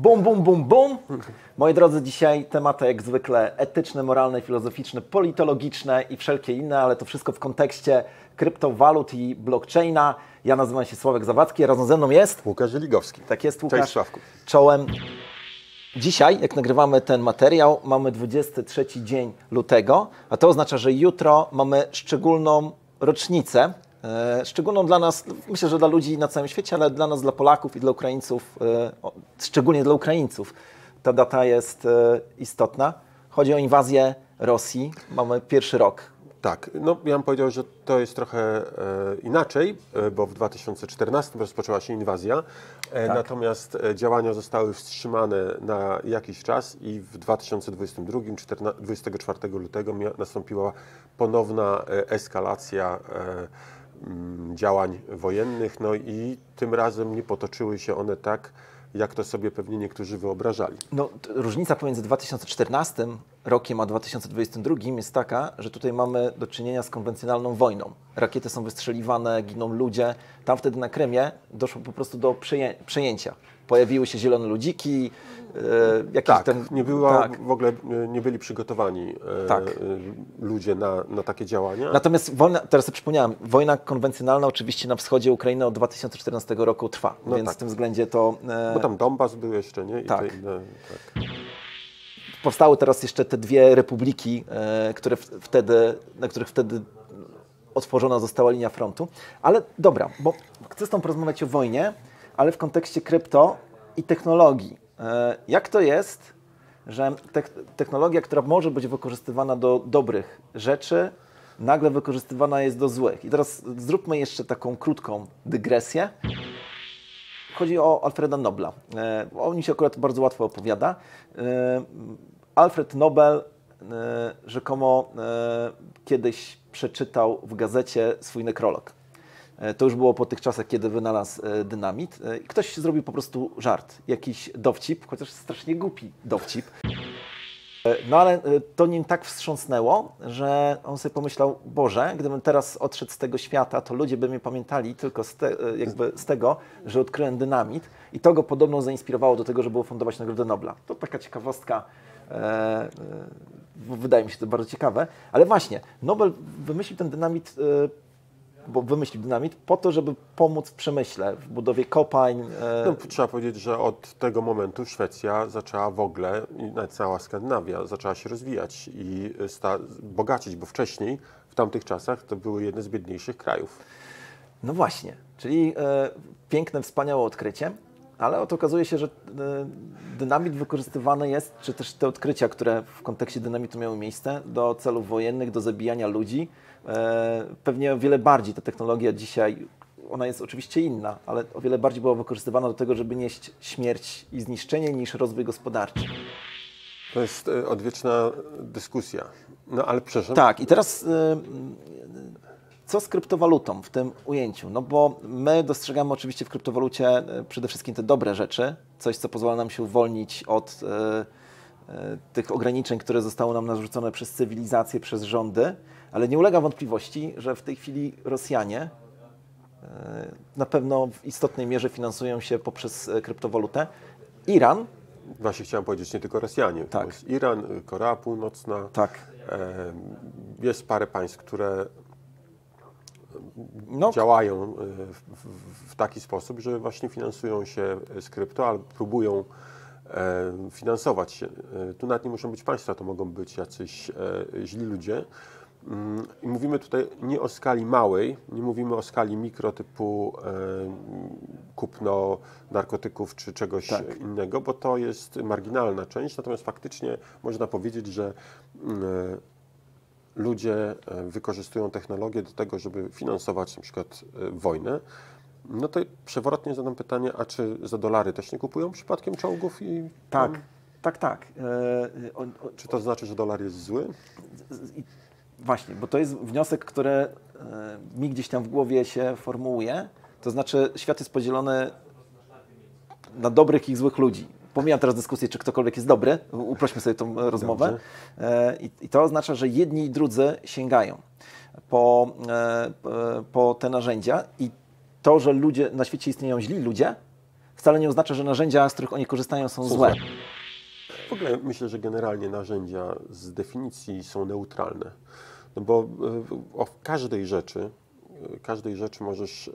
Bum, bum, bum, bum. Moi drodzy, dzisiaj tematy jak zwykle etyczne, moralne, filozoficzne, politologiczne i wszelkie inne, ale to wszystko w kontekście kryptowalut i blockchaina. Ja nazywam się Sławek Zawadzki, razem ze mną jest... Łukasz Żeligowski. Tak jest, Łukasz. Cześć, Sławku. Czołem. Dzisiaj, jak nagrywamy ten materiał, mamy 23 dzień lutego, a to oznacza, że jutro mamy szczególną rocznicę. Szczególną dla nas, myślę, że dla ludzi na całym świecie, ale dla nas, dla Polaków i dla Ukraińców, szczególnie dla Ukraińców, ta data jest istotna. Chodzi o inwazję Rosji. Mamy pierwszy rok. Tak, no ja bym powiedział, że to jest trochę inaczej, bo w 2014 rozpoczęła się inwazja, natomiast działania zostały wstrzymane na jakiś czas i w 2022, 24 lutego nastąpiła ponowna eskalacja działań wojennych, no i tym razem nie potoczyły się one tak, jak to sobie pewnie niektórzy wyobrażali. No, różnica pomiędzy 2014 rokiem a 2022 jest taka, że tutaj mamy do czynienia z konwencjonalną wojną. Rakiety są wystrzeliwane, giną ludzie. Tam wtedy na Krymie doszło po prostu do przejęcia. Pojawiły się zielone ludziki. Nie było, w ogóle nie byli przygotowani ludzie na takie działania. Natomiast wojna, teraz sobie przypomniałem, wojna konwencjonalna oczywiście na wschodzie Ukrainy od 2014 roku trwa, więc w tym względzie to... Bo tam Donbas był jeszcze, nie? I tak. te inne, tak. Powstały teraz jeszcze te dwie republiki, na których wtedy otworzona została linia frontu. Ale dobra, bo chcę z tą porozmawiać o wojnie, ale w kontekście krypto i technologii. Jak to jest, że technologia, która może być wykorzystywana do dobrych rzeczy, nagle wykorzystywana jest do złych? I teraz zróbmy jeszcze taką krótką dygresję. Chodzi o Alfreda Nobla. O nim się akurat bardzo łatwo opowiada. Alfred Nobel rzekomo kiedyś przeczytał w gazecie swój nekrolog. To już było po tych czasach, kiedy wynalazł dynamit. I ktoś zrobił po prostu żart, jakiś dowcip, chociaż strasznie głupi dowcip. No ale to nim tak wstrząsnęło, że on sobie pomyślał, Boże, gdybym teraz odszedł z tego świata, to ludzie by mnie pamiętali tylko z tego, że odkryłem dynamit i to go podobno zainspirowało do tego, żeby ufundować Nagrodę Nobla. To taka ciekawostka, wydaje mi się to bardzo ciekawe, ale właśnie, Nobel wymyślił ten dynamit, po to, żeby pomóc w przemyśle, w budowie kopalń. No, trzeba powiedzieć, że od tego momentu Szwecja zaczęła w ogóle, i nawet cała Skandynawia zaczęła się rozwijać i bogacić, bo wcześniej, w tamtych czasach, to były jedne z biedniejszych krajów. No właśnie, czyli piękne, wspaniałe odkrycie, ale oto okazuje się, że dynamit wykorzystywany jest, czy też te odkrycia, które w kontekście dynamitu miały miejsce, do celów wojennych, do zabijania ludzi. Pewnie o wiele bardziej ta technologia dzisiaj, ona jest oczywiście inna, ale o wiele bardziej była wykorzystywana do tego, żeby nieść śmierć i zniszczenie niż rozwój gospodarczy. To jest odwieczna dyskusja. No ale przepraszam. Tak, i teraz co z kryptowalutą w tym ujęciu? No bo my dostrzegamy oczywiście w kryptowalucie przede wszystkim te dobre rzeczy, coś co pozwala nam się uwolnić od tych ograniczeń, które zostały nam narzucone przez cywilizację, przez rządy, ale nie ulega wątpliwości, że w tej chwili Rosjanie na pewno w istotnej mierze finansują się poprzez kryptowalutę. Iran. Właśnie chciałem powiedzieć, nie tylko Rosjanie. Tak. To jest Iran, Korea Północna. Tak. Jest parę państw, które działają w taki sposób, że właśnie finansują się z krypto, albo próbują finansować się. Tu nawet nie muszą być państwa, to mogą być jacyś źli ludzie. I mówimy tutaj nie o skali małej, nie mówimy o skali mikro typu kupno narkotyków czy czegoś innego, bo to jest marginalna część, natomiast faktycznie można powiedzieć, że ludzie wykorzystują technologię do tego, żeby finansować na przykład wojnę. No to przewrotnie zadam pytanie, a czy za dolary też nie kupują przypadkiem czołgów? Tak. Czy to znaczy, że dolar jest zły? Właśnie, bo to jest wniosek, który mi gdzieś tam w głowie się formułuje. To znaczy, świat jest podzielony na dobrych i złych ludzi. Pomijam teraz dyskusję, czy ktokolwiek jest dobry. Uprośmy sobie tą rozmowę. I to oznacza, że jedni i drudzy sięgają po te narzędzia i to, że na świecie istnieją źli ludzie, wcale nie oznacza, że narzędzia, z których oni korzystają, są złe. W ogóle myślę, że generalnie narzędzia z definicji są neutralne. No bo o każdej rzeczy możesz,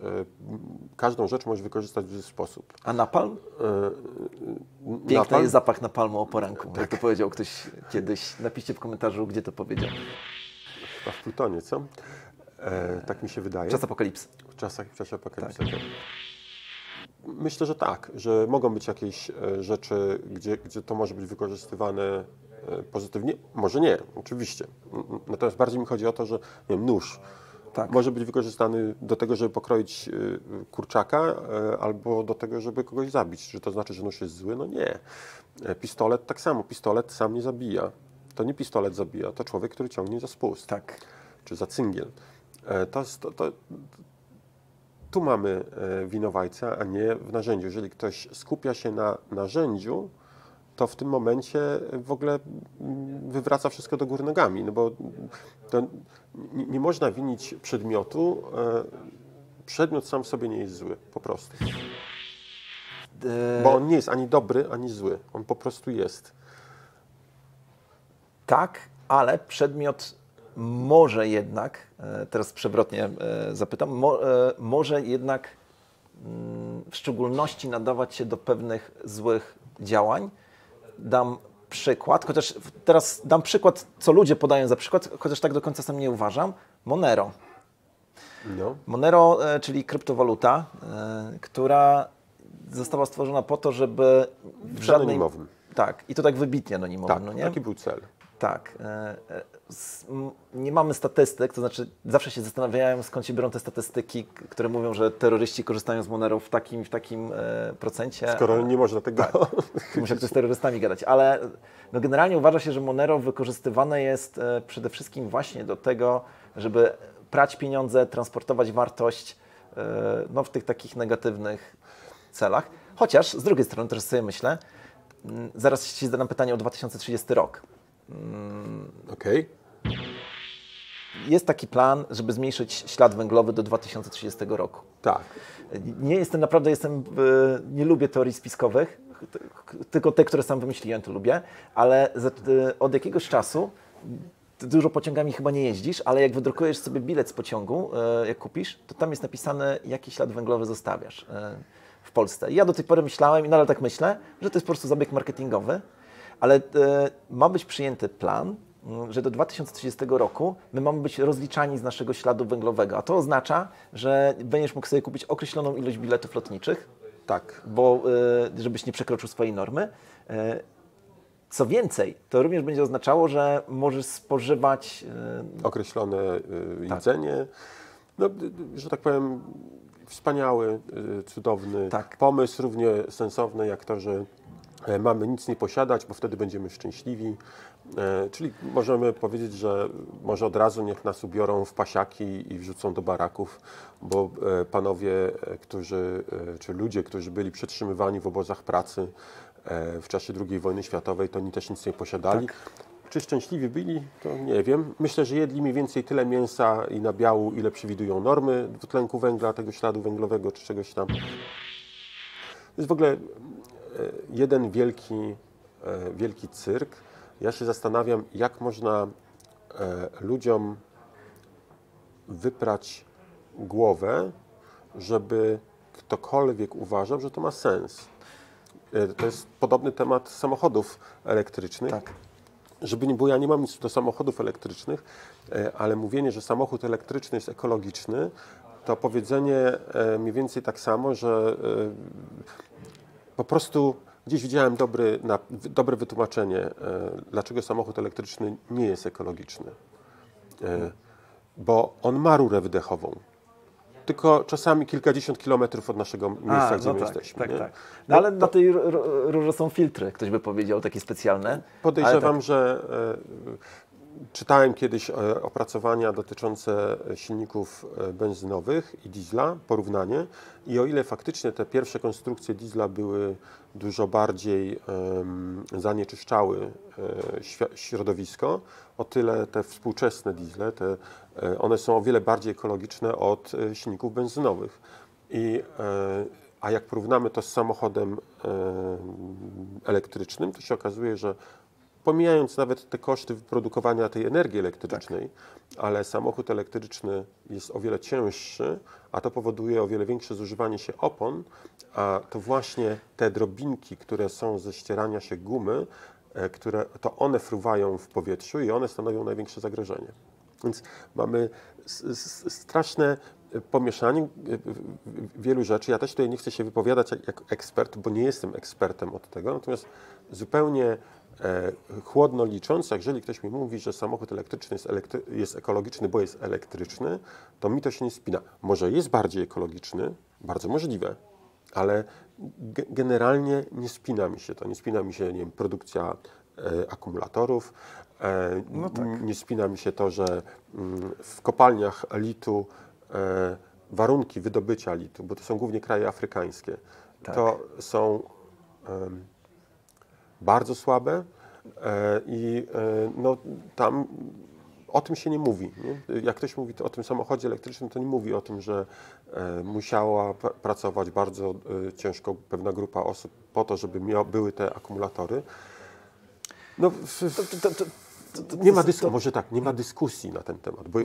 każdą rzecz możesz wykorzystać w zły sposób. A napalm? Piękny jest zapach napalmu o poranku, jak to powiedział ktoś kiedyś. Napiszcie w komentarzu, gdzie to powiedział. Chyba w Plutonie, co? Tak mi się wydaje. Czas apokalipsy. W czasie apokalipsy. Tak. Myślę, że tak, że mogą być jakieś rzeczy, gdzie to może być wykorzystywane pozytywnie. Może nie, oczywiście. Natomiast bardziej mi chodzi o to, że nie wiem, nóż może być wykorzystany do tego, żeby pokroić kurczaka, albo do tego, żeby kogoś zabić. Czy to znaczy, że nóż jest zły? No nie. Pistolet tak samo. Pistolet sam nie zabija. To nie pistolet zabija, to człowiek, który ciągnie za spust. Tak. Czy za cyngiel. Tu mamy winowajcę, a nie w narzędziu. Jeżeli ktoś skupia się na narzędziu, to w tym momencie w ogóle wywraca wszystko do góry nogami, no bo to nie można winić przedmiotu. Przedmiot sam w sobie nie jest zły, po prostu. Bo on nie jest ani dobry, ani zły. On po prostu jest. Tak, ale przedmiot może jednak, teraz przewrotnie zapytam, może jednak w szczególności nadawać się do pewnych złych działań. Dam przykład, chociaż teraz dam przykład, co ludzie podają za przykład, chociaż tak do końca sam nie uważam. Monero. No. Monero, czyli kryptowaluta, która została stworzona po to, żeby w żadnej... Anonimowym. Tak, i to tak wybitnie anonimowym, Tak, no nie? taki był cel. Tak. Nie mamy statystyk, to znaczy zawsze się zastanawiałem, skąd się biorą te statystyki, które mówią, że terroryści korzystają z Monero w takim procencie. Skoro nie można tego... Tak, muszę ktoś z terrorystami gadać, ale no generalnie uważa się, że Monero wykorzystywane jest przede wszystkim właśnie do tego, żeby prać pieniądze, transportować wartość no, w tych takich negatywnych celach. Chociaż z drugiej strony też sobie myślę, zaraz Ci zadam pytanie o 2030 rok. Okej. Jest taki plan, żeby zmniejszyć ślad węglowy do 2030 roku. Tak. Nie lubię teorii spiskowych, tylko te, które sam wymyśliłem, to lubię, ale od jakiegoś czasu, dużo pociągami chyba nie jeździsz, ale jak wydrukujesz sobie bilet z pociągu, jak kupisz, to tam jest napisane, jaki ślad węglowy zostawiasz w Polsce. I ja do tej pory myślałem i nadal tak myślę, że to jest po prostu zabieg marketingowy, ale ma być przyjęty plan, że do 2030 roku my mamy być rozliczani z naszego śladu węglowego, a to oznacza, że będziesz mógł sobie kupić określoną ilość biletów lotniczych, Tak. bo żebyś nie przekroczył swojej normy. Co więcej, to również będzie oznaczało, że możesz spożywać Określone jedzenie. No, że tak powiem, wspaniały, cudowny pomysł, równie sensowny jak to, że mamy nic nie posiadać, bo wtedy będziemy szczęśliwi. Czyli możemy powiedzieć, że może od razu niech nas ubiorą w pasiaki i wrzucą do baraków, bo panowie, czy ludzie, którzy byli przetrzymywani w obozach pracy w czasie II wojny światowej, to oni też nic nie posiadali. Tak. Czy szczęśliwi byli? To nie wiem. Myślę, że jedli mniej więcej tyle mięsa i nabiału, ile przewidują normy dwutlenku węgla, tego śladu węglowego czy czegoś tam. To jest w ogóle jeden wielki cyrk. Ja się zastanawiam, jak można ludziom wyprać głowę, żeby ktokolwiek uważał, że to ma sens. To jest podobny temat samochodów elektrycznych. Tak. Żeby nie było, ja nie mam nic do samochodów elektrycznych, ale mówienie, że samochód elektryczny jest ekologiczny, to powiedzenie mniej więcej tak samo, że po prostu gdzieś widziałem dobre wytłumaczenie, dlaczego samochód elektryczny nie jest ekologiczny. Bo on ma rurę wydechową. Tylko czasami kilkadziesiąt kilometrów od naszego miejsca, gdzie my jesteśmy. Tak. No ale na tej rurze są filtry, ktoś by powiedział, takie specjalne. Podejrzewam, że czytałem kiedyś opracowania dotyczące silników benzynowych i diesla, porównanie. I o ile faktycznie te pierwsze konstrukcje diesla były dużo bardziej zanieczyszczały środowisko, o tyle te współczesne diesle, one są o wiele bardziej ekologiczne od silników benzynowych. A jak porównamy to z samochodem elektrycznym, to się okazuje, że pomijając nawet te koszty wyprodukowania tej energii elektrycznej, ale samochód elektryczny jest o wiele cięższy, a to powoduje o wiele większe zużywanie się opon, a to właśnie te drobinki, które są ze ścierania się gumy, to one fruwają w powietrzu i one stanowią największe zagrożenie. Więc mamy straszne pomieszanie wielu rzeczy. Ja też tutaj nie chcę się wypowiadać jako ekspert, bo nie jestem ekspertem od tego, natomiast zupełnie chłodno licząc, jeżeli ktoś mi mówi, że samochód elektryczny jest ekologiczny, bo jest elektryczny, to mi to się nie spina. Może jest bardziej ekologiczny, bardzo możliwe, ale generalnie nie spina mi się to. Nie spina mi się, nie wiem, produkcja akumulatorów, nie spina mi się to, że w kopalniach litu warunki wydobycia litu, bo to są głównie kraje afrykańskie, to są bardzo słabe i no, tam o tym się nie mówi. Nie? Jak ktoś mówi o tym samochodzie elektrycznym, to nie mówi o tym, że musiała pracować bardzo ciężko pewna grupa osób po to, żeby były te akumulatory. No, nie ma może tak, nie ma dyskusji na ten temat, bo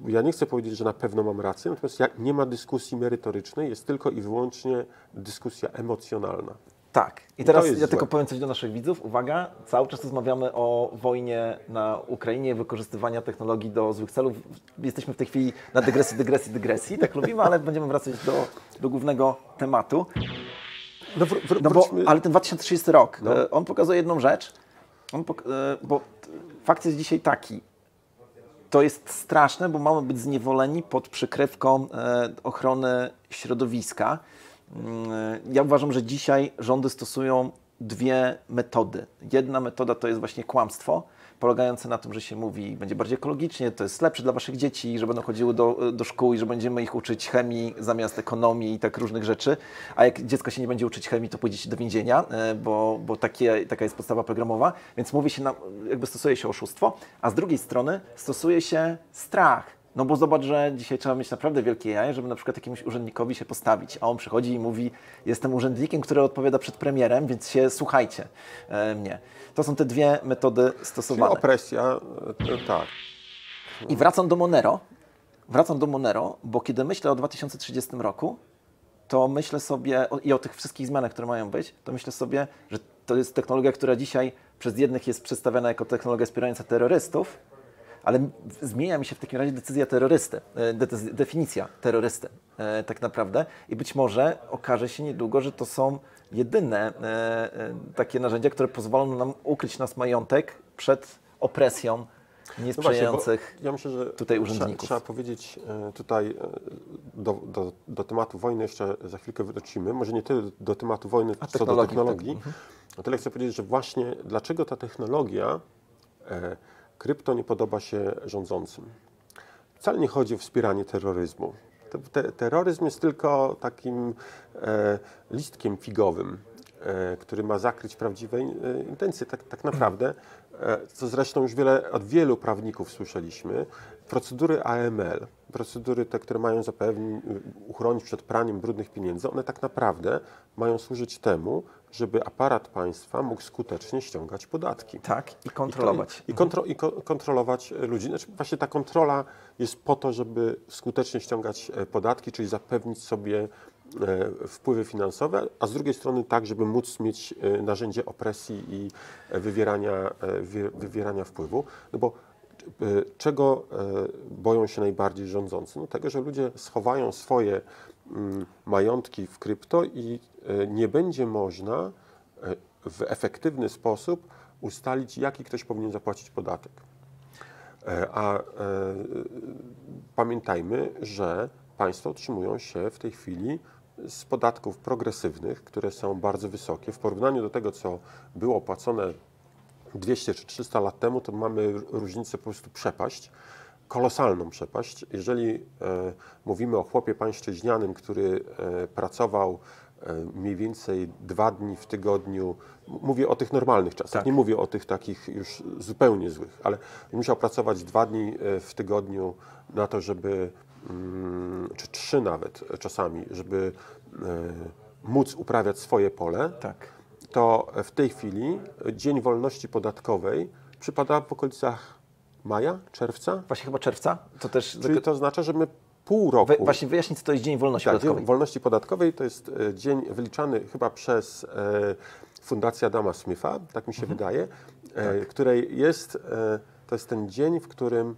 ja nie chcę powiedzieć, że na pewno mam rację, natomiast nie ma dyskusji merytorycznej, jest tylko i wyłącznie dyskusja emocjonalna. Tak. I teraz ja tylko powiem coś do naszych widzów. Uwaga, cały czas rozmawiamy o wojnie na Ukrainie, wykorzystywania technologii do złych celów. Jesteśmy w tej chwili na dygresji. Tak lubimy, ale będziemy wracać do głównego tematu. Ale ten 2030 rok, on pokazuje jedną rzecz, bo fakt jest dzisiaj taki. To jest straszne, bo mamy być zniewoleni pod przykrywką ochrony środowiska. Ja uważam, że dzisiaj rządy stosują dwie metody. Jedna metoda to jest właśnie kłamstwo, polegające na tym, że się mówi, będzie bardziej ekologicznie, to jest lepsze dla waszych dzieci, że będą chodziły do szkół i że będziemy ich uczyć chemii zamiast ekonomii i tak różnych rzeczy. A jak dziecko się nie będzie uczyć chemii, to pójdziecie do więzienia, bo taka jest podstawa programowa. Więc mówi się, jakby stosuje się oszustwo, a z drugiej strony stosuje się strach. No bo zobacz, że dzisiaj trzeba mieć naprawdę wielkie jaja, żeby na przykład jakiemuś urzędnikowi się postawić, a on przychodzi i mówi, jestem urzędnikiem, który odpowiada przed premierem, więc się słuchajcie mnie. To są te dwie metody stosowane. Czyli opresja, tak. I wracam do Monero, bo kiedy myślę o 2030 roku, to myślę sobie, i o tych wszystkich zmianach, które mają być, to myślę sobie, że to jest technologia, która dzisiaj przez jednych jest przedstawiana jako technologia wspierająca terrorystów, ale zmienia mi się w takim razie definicja terrorysty tak naprawdę i być może okaże się niedługo, że to są jedyne takie narzędzia, które pozwolą nam ukryć nasz majątek przed opresją niesprzyjających ja myślę, że tutaj urzędników. Trzeba powiedzieć tutaj do tematu wojny jeszcze za chwilkę wrócimy, może nie tyle do tematu wojny, co do technologii. O tyle chcę powiedzieć, że właśnie dlaczego ta technologia krypto nie podoba się rządzącym. Wcale nie chodzi o wspieranie terroryzmu. Terroryzm jest tylko takim listkiem figowym, który ma zakryć prawdziwe intencje. Tak naprawdę, co zresztą już od wielu prawników słyszeliśmy, procedury AML, procedury te, które mają uchronić przed praniem brudnych pieniędzy, one tak naprawdę mają służyć temu, żeby aparat państwa mógł skutecznie ściągać podatki. Tak, i kontrolować. I kontrolować ludzi. Znaczy, właśnie ta kontrola jest po to, żeby skutecznie ściągać podatki, czyli zapewnić sobie wpływy finansowe, a z drugiej strony tak, żeby móc mieć narzędzie opresji i wywierania wpływu. No bo czego boją się najbardziej rządzący? No tego, że ludzie schowają swoje majątki w krypto i nie będzie można w efektywny sposób ustalić, jaki ktoś powinien zapłacić podatek. Pamiętajmy, że państwa utrzymują się w tej chwili z podatków progresywnych, które są bardzo wysokie. W porównaniu do tego, co było płacone 200 czy 300 lat temu, to mamy różnicę po prostu przepaść, kolosalną przepaść. Jeżeli mówimy o chłopie pańszczyźnianym, który pracował mniej więcej 2 dni w tygodniu, mówię o tych normalnych czasach, tak. Nie mówię o tych takich już zupełnie złych, ale musiał pracować 2 dni w tygodniu na to, żeby, czy 3 nawet czasami, żeby móc uprawiać swoje pole, Tak. to w tej chwili Dzień Wolności Podatkowej przypada w okolicach maja, czerwca. Właśnie chyba czerwca? To też... Czyli to oznacza, że my pół roku... Właśnie wyjaśnić, co to jest Dzień Wolności Podatkowej. Dzień Wolności Podatkowej to jest dzień wyliczany chyba przez Fundację Adama Smitha, tak mi się wydaje, której jest, to jest ten dzień, w którym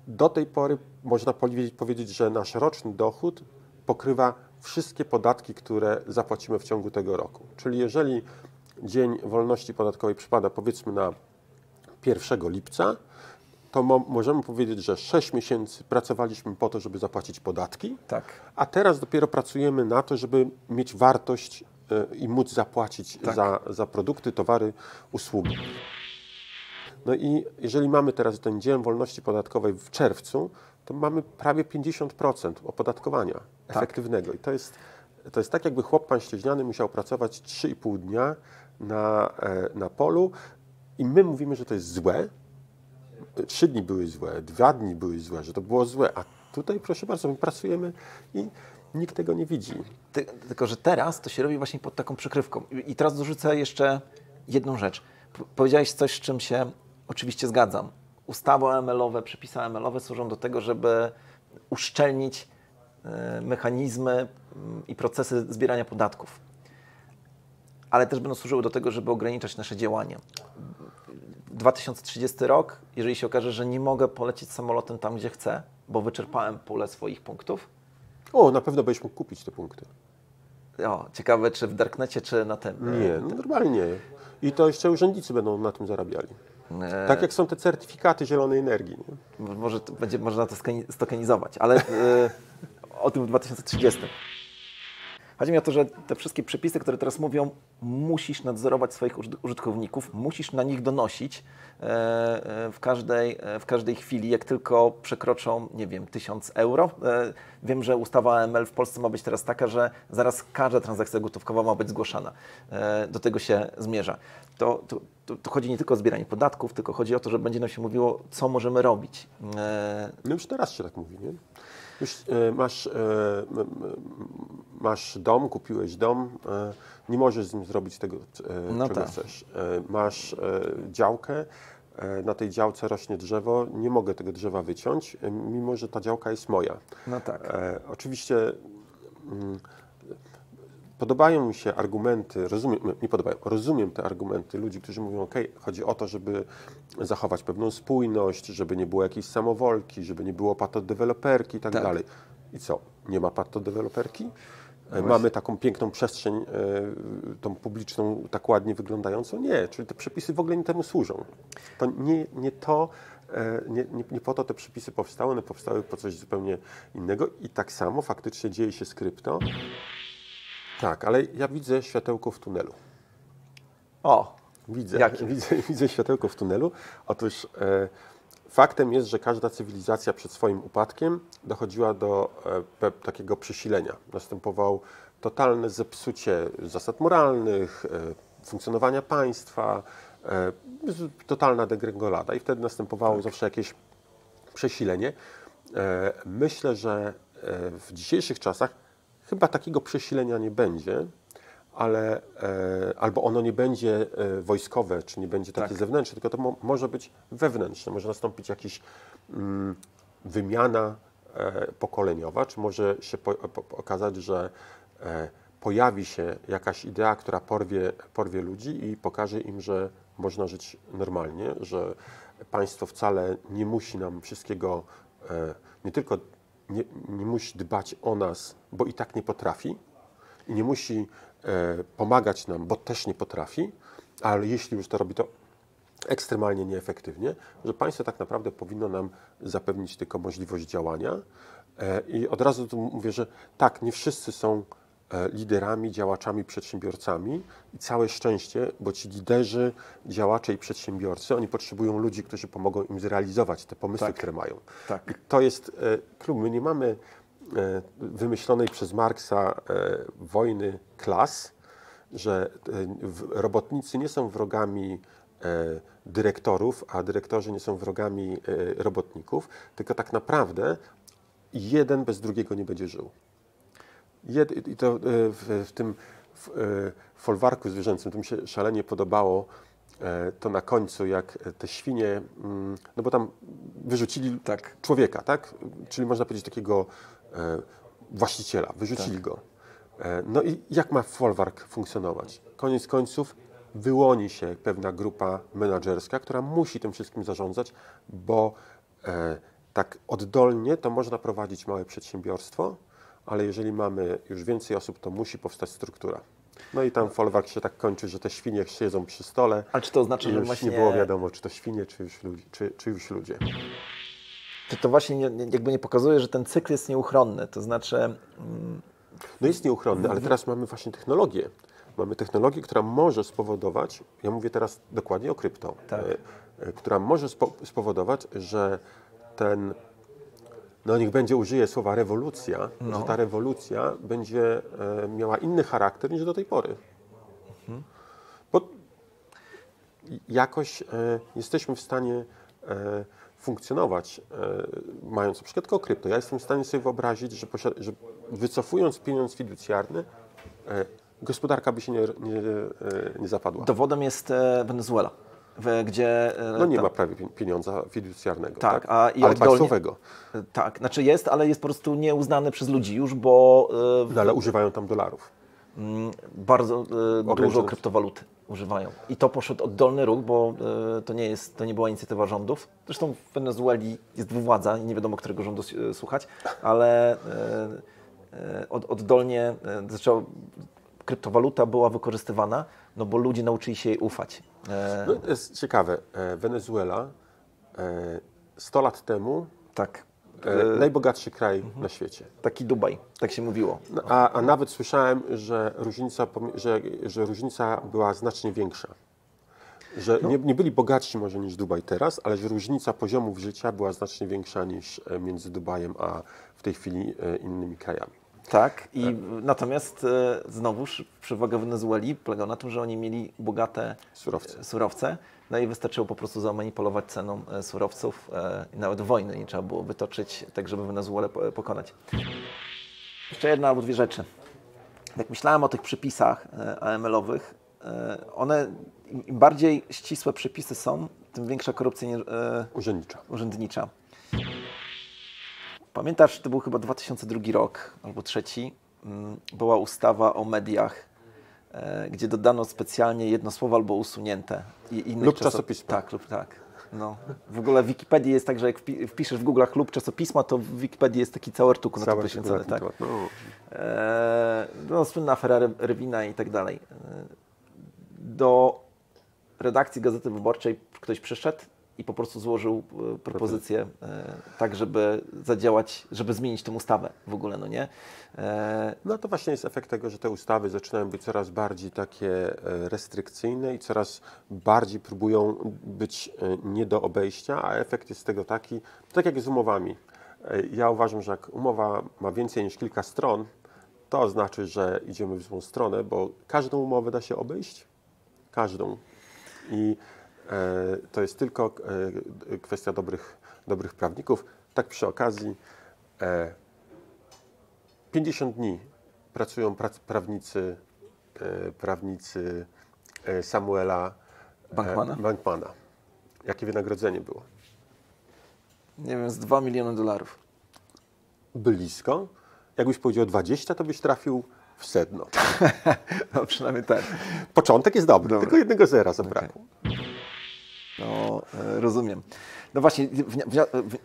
do tej pory można powiedzieć, że nasz roczny dochód pokrywa wszystkie podatki, które zapłacimy w ciągu tego roku. Czyli jeżeli Dzień Wolności Podatkowej przypada powiedzmy na 1 lipca, to możemy powiedzieć, że 6 miesięcy pracowaliśmy po to, żeby zapłacić podatki, Tak. a teraz dopiero pracujemy na to, żeby mieć wartość i móc zapłacić za produkty, towary, usługi. No i jeżeli mamy teraz ten Dzień Wolności Podatkowej w czerwcu, to mamy prawie 50% opodatkowania efektywnego. I to jest tak, jakby chłop pańszczyźniany musiał pracować 3,5 dnia na polu i my mówimy, że to jest złe. 3 dni były złe, 2 dni były złe, że to było złe, a tutaj, proszę bardzo, my pracujemy i nikt tego nie widzi. Tylko, że teraz to się robi właśnie pod taką przykrywką. I teraz dorzucę jeszcze jedną rzecz. Powiedziałeś coś, z czym się oczywiście zgadzam. Ustawy AML-owe, przepisy AML-owe służą do tego, żeby uszczelnić mechanizmy i procesy zbierania podatków. Ale też będą służyły do tego, żeby ograniczać nasze działania. 2030 rok, jeżeli się okaże, że nie mogę polecieć samolotem tam, gdzie chcę, bo wyczerpałem pulę swoich punktów. O, na pewno będziesz mógł kupić te punkty. O, ciekawe, czy w Darknecie, czy na tym. Nie, no normalnie nie. I to jeszcze urzędnicy będą na tym zarabiali. Tak jak są te certyfikaty zielonej energii. Nie? Może będzie można to stokenizować, ale o tym w 2030. Chodzi mi o to, że te wszystkie przepisy, które teraz mówią, musisz nadzorować swoich użytkowników, musisz na nich donosić w każdej chwili, jak tylko przekroczą, nie wiem, 1000 euro. Wiem, że ustawa AML w Polsce ma być teraz taka, że zaraz każda transakcja gotówkowa ma być zgłaszana. Do tego się zmierza. To chodzi nie tylko o zbieranie podatków, tylko chodzi o to, że będzie nam się mówiło, co możemy robić. No już teraz się tak mówi, nie? Już masz dom, kupiłeś dom, nie możesz z nim zrobić tego, czego chcesz. Masz działkę, na tej działce rośnie drzewo, nie mogę tego drzewa wyciąć, mimo że ta działka jest moja. No tak. Oczywiście podobają mi się argumenty, rozumiem te argumenty ludzi, którzy mówią, ok, chodzi o to, żeby zachować pewną spójność, żeby nie było jakiejś samowolki, żeby nie było patodeweloperki i tak dalej. I co, nie ma patodeweloperki? No mamy taką piękną przestrzeń, tą publiczną, tak ładnie wyglądającą? Nie, czyli te przepisy w ogóle nie temu służą. To nie po to te przepisy powstały, one powstały po coś zupełnie innego i tak samo faktycznie dzieje się z krypto. Tak, ale ja widzę światełko w tunelu. O, Widzę światełko w tunelu. Otóż faktem jest, że każda cywilizacja przed swoim upadkiem dochodziła do takiego przesilenia. Następowało totalne zepsucie zasad moralnych, funkcjonowania państwa, totalna degrengolada i wtedy następowało zawsze jakieś przesilenie. Myślę, że w dzisiejszych czasach chyba takiego przesilenia nie będzie, ale albo ono nie będzie wojskowe, czy nie będzie takie zewnętrzne, tylko to może być wewnętrzne. Może nastąpić jakaś wymiana pokoleniowa, czy może się okazać, że pojawi się jakaś idea, która porwie ludzi i pokaże im, że można żyć normalnie, że państwo wcale nie musi nam wszystkiego, nie tylko nie musi dbać o nas, bo i tak nie potrafi i nie musi pomagać nam, bo też nie potrafi, ale jeśli już to robi, to ekstremalnie nieefektywnie, że państwo tak naprawdę powinno nam zapewnić tylko możliwość działania. I od razu tu mówię, że tak, nie wszyscy są liderami, działaczami, przedsiębiorcami i całe szczęście, bo ci liderzy, działacze i przedsiębiorcy, oni potrzebują ludzi, którzy pomogą im zrealizować te pomysły, które mają. Tak. I to jest klub. My nie mamy wymyślonej przez Marksa wojny klas, że robotnicy nie są wrogami dyrektorów, a dyrektorzy nie są wrogami robotników, tylko tak naprawdę jeden bez drugiego nie będzie żył. I to w tym folwarku zwierzęcym to mi się szalenie podobało to na końcu, jak te świnie, no bo tam wyrzucili człowieka, tak? Czyli można powiedzieć takiego właściciela, wyrzucili go. No i jak ma folwark funkcjonować? Koniec końców wyłoni się pewna grupa menedżerska, która musi tym wszystkim zarządzać, bo tak oddolnie to można prowadzić małe przedsiębiorstwo, ale jeżeli mamy już więcej osób, to musi powstać struktura. No i tam folwark się tak kończy, że te świnie siedzą przy stole. Ale czy to oznacza, że już właśnie nie było wiadomo, czy to świnie, czy już ludzie. Czy to właśnie jakby nie pokazuje, że ten cykl jest nieuchronny? To znaczy... No jest nieuchronny, ale teraz mamy właśnie technologię. Mamy technologię, która może spowodować, ja mówię teraz dokładnie o krypto, która może spowodować, że no niech będzie, użyję słowa rewolucja, że ta rewolucja będzie miała inny charakter niż do tej pory. Bo jakoś jesteśmy w stanie funkcjonować, mając na przykład tylko krypto. Ja jestem w stanie sobie wyobrazić, że wycofując pieniądz fiducjarny, gospodarka by się nie zapadła. Dowodem jest Wenezuela, gdzie... No nie ma prawie pieniądza fiducjarnego, tak? Ale państwowego. Tak, znaczy jest, ale jest po prostu nieuznany przez ludzi już, bo... No, ale używają tam dolarów. Bardzo dużo kryptowaluty używają. I to poszedł oddolny ruch, bo to nie była inicjatywa rządów. Zresztą w Wenezueli jest dwuwładza i nie wiadomo, którego rządu słuchać, ale oddolnie kryptowaluta była wykorzystywana, no bo ludzie nauczyli się jej ufać. No, to jest ciekawe. Wenezuela 100 lat temu najbogatszy kraj na świecie. Taki Dubaj, tak się mówiło. No, a nawet słyszałem, że różnica była znacznie większa. Że nie byli bogatsi może niż Dubaj teraz, ale że różnica poziomów życia była znacznie większa niż między Dubajem a w tej chwili innymi krajami. Tak, natomiast znowuż przewaga Wenezueli polegała na tym, że oni mieli bogate surowce, no i wystarczyło po prostu zamanipulować ceną surowców i nawet wojny nie trzeba było wytoczyć, tak żeby Wenezuelę pokonać. Jeszcze jedna albo dwie rzeczy. Jak myślałem o tych przepisach AML-owych, im bardziej ścisłe przepisy są, tym większa korupcja urzędnicza. Pamiętasz, to był chyba 2002 rok albo 2003, była ustawa o mediach, gdzie dodano specjalnie jedno słowo albo usunięte. Lub czasopisma. Tak. No. W ogóle w Wikipedii jest tak, że jak wpiszesz w Google'ach lub czasopisma, to w Wikipedii jest taki cały artykuł na to poświęcony. Tak? Słynna afera Rywina i tak dalej. Do redakcji Gazety Wyborczej ktoś przyszedł i po prostu złożył propozycję tak, żeby zadziałać, żeby zmienić tę ustawę w ogóle, no nie? No to właśnie jest efekt tego, że te ustawy zaczynają być coraz bardziej takie restrykcyjne i coraz bardziej próbują być nie do obejścia, a efekt jest tego taki, tak jak z umowami. Ja uważam, że jak umowa ma więcej niż kilka stron, to znaczy, że idziemy w złą stronę, bo każdą umowę da się obejść. Każdą. I to jest tylko kwestia dobrych prawników. Tak przy okazji 50 dni pracują prawnicy Samuela Bankmana. Jakie wynagrodzenie było? Nie wiem, z $2 miliony. Blisko. Jakbyś powiedział 20, to byś trafił w sedno. No przynajmniej tak. Początek jest dobry, tylko jednego zera zabrakło. No, rozumiem. No właśnie,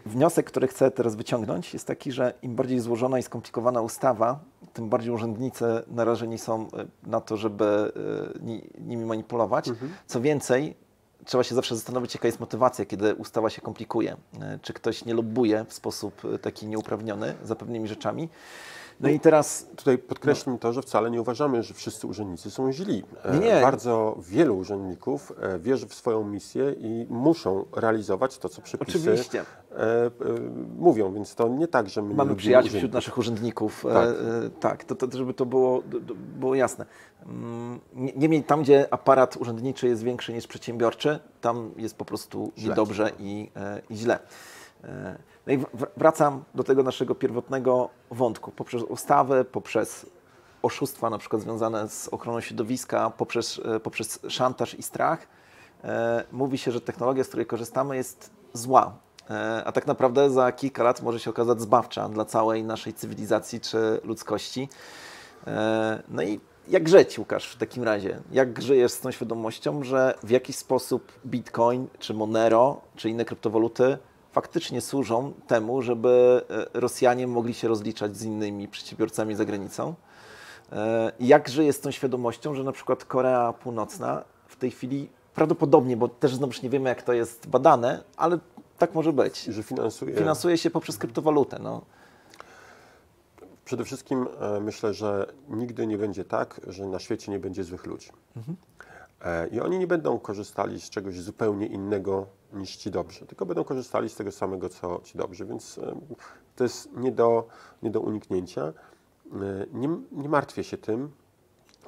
wniosek, który chcę teraz wyciągnąć, jest taki, że im bardziej złożona i skomplikowana ustawa, tym bardziej urzędnicy narażeni są na to, żeby nimi manipulować. Co więcej, trzeba się zawsze zastanowić, jaka jest motywacja, kiedy ustawa się komplikuje. Czy ktoś nie lobbuje w sposób taki nieuprawniony za pewnymi rzeczami. No i teraz tutaj podkreślmy to, że wcale nie uważamy, że wszyscy urzędnicy są źli. Nie. Bardzo wielu urzędników wierzy w swoją misję i muszą realizować to, co przepisy mówią, więc to nie tak, że my mamy przyjaciół wśród naszych urzędników. Tak, żeby to było jasne. Niemniej tam, gdzie aparat urzędniczy jest większy niż przedsiębiorczy, tam jest po prostu niedobrze i źle. No i wracam do tego naszego pierwotnego wątku. Poprzez ustawę, poprzez oszustwa na przykład związane z ochroną środowiska, poprzez szantaż i strach, mówi się, że technologia, z której korzystamy, jest zła. A tak naprawdę za kilka lat może się okazać zbawcza dla całej naszej cywilizacji czy ludzkości. No i jak żyć, Łukasz, w takim razie? Jak żyjesz z tą świadomością, że w jakiś sposób Bitcoin, czy Monero, czy inne kryptowaluty faktycznie służą temu, żeby Rosjanie mogli się rozliczać z innymi przedsiębiorcami za granicą? Jak żyjesz z tą świadomością, że na przykład Korea Północna w tej chwili prawdopodobnie, bo też znowuż nie wiemy, jak to jest badane, ale tak może być, że finansuje się poprzez kryptowalutę. No. Przede wszystkim myślę, że nigdy nie będzie tak, że na świecie nie będzie złych ludzi. I oni nie będą korzystali z czegoś zupełnie innego niż ci dobrzy, tylko będą korzystali z tego samego, co ci dobrzy. Więc to jest nie do uniknięcia. Nie martwię się tym,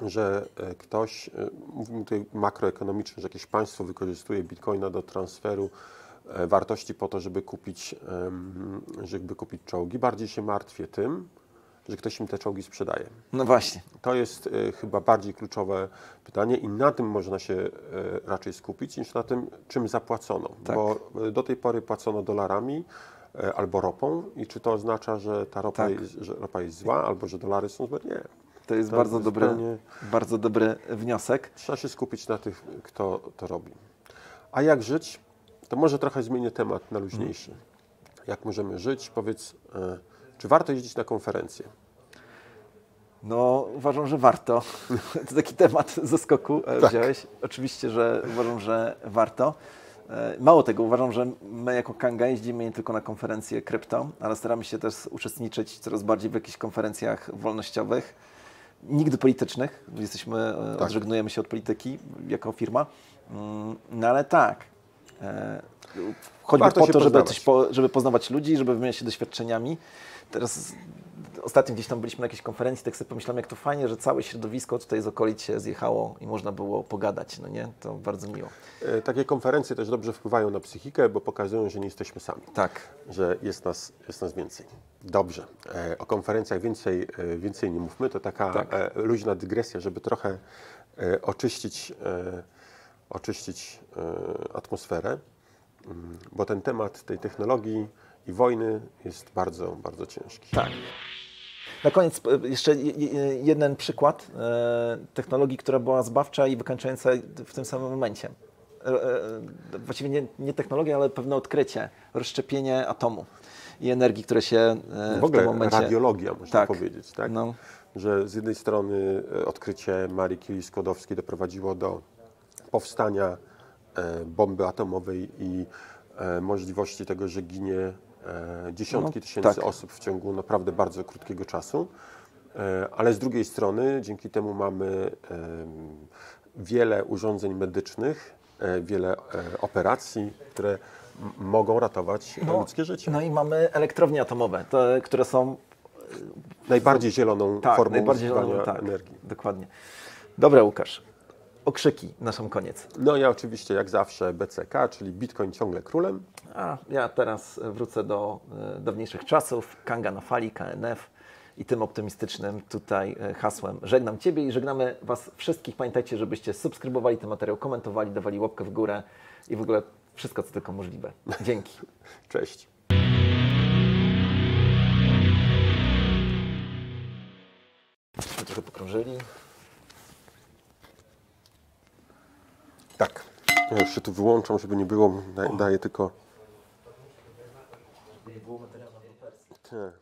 że ktoś, mówimy tutaj makroekonomicznie, że jakieś państwo wykorzystuje bitcoina do transferu wartości po to, żeby kupić czołgi. Bardziej się martwię tym, że ktoś im te czołgi sprzedaje. No właśnie. To jest chyba bardziej kluczowe pytanie i na tym można się raczej skupić, niż na tym, czym zapłacono. Tak. Bo do tej pory płacono dolarami albo ropą i czy to oznacza, że ta ropa, że ropa jest zła, albo że dolary są złe? Nie. To jest bardzo dobry wniosek. Trzeba się skupić na tych, kto to robi. A jak żyć? To może trochę zmienię temat na luźniejszy. Jak możemy żyć? Powiedz, czy warto jeździć na konferencje? No, uważam, że warto. To taki temat ze skoku wziąłeś. Oczywiście, że uważam, że warto. Mało tego, uważam, że my jako Kanga jeździmy nie tylko na konferencje krypto, ale staramy się też uczestniczyć coraz bardziej w jakichś konferencjach wolnościowych. Nigdy politycznych. Odżegnujemy się od polityki jako firma. No ale tak. Choćby po to, żeby poznawać ludzi, żeby wymieniać się doświadczeniami. Teraz ostatnio gdzieś tam byliśmy na jakiejś konferencji, tak sobie pomyślałem, jak to fajnie, że całe środowisko tutaj z okolic się zjechało i można było pogadać, no nie? To bardzo miło. Takie konferencje też dobrze wpływają na psychikę, bo pokazują, że nie jesteśmy sami. Tak. Że jest nas więcej. Dobrze. O konferencjach więcej nie mówmy. To taka luźna dygresja, żeby trochę oczyścić atmosferę, bo ten temat tej technologii i wojny jest bardzo, bardzo ciężki. Tak. Na koniec jeszcze jeden przykład technologii, która była zbawcza i wykańczająca w tym samym momencie. Właściwie nie technologia, ale pewne odkrycie, rozszczepienie atomu i energii, które się w ogóle tym momencie... radiologia, można powiedzieć, tak? No. Że z jednej strony odkrycie Marii Curie-Skłodowskiej doprowadziło do powstania bomby atomowej i możliwości tego, że ginie dziesiątki tysięcy osób w ciągu naprawdę bardzo krótkiego czasu, ale z drugiej strony dzięki temu mamy wiele urządzeń medycznych, wiele operacji, które mogą ratować ludzkie życie. No i mamy elektrownie atomowe, które są najbardziej zieloną formą uzyskiwania energii. Dokładnie. Dobra, Łukasz. Okrzyki na sam koniec. No ja oczywiście jak zawsze BCK, czyli Bitcoin ciągle królem. A ja teraz wrócę do dawniejszych czasów, Kanga na fali, KNF i tym optymistycznym tutaj hasłem żegnam Ciebie i żegnamy Was wszystkich. Pamiętajcie, żebyście subskrybowali ten materiał, komentowali, dawali łapkę w górę i w ogóle wszystko, co tylko możliwe. Dzięki. Cześć. Trochę pokrążyli. Tak. Ja już się tu wyłączam, żeby nie było. Daję tylko... Nie było materiału na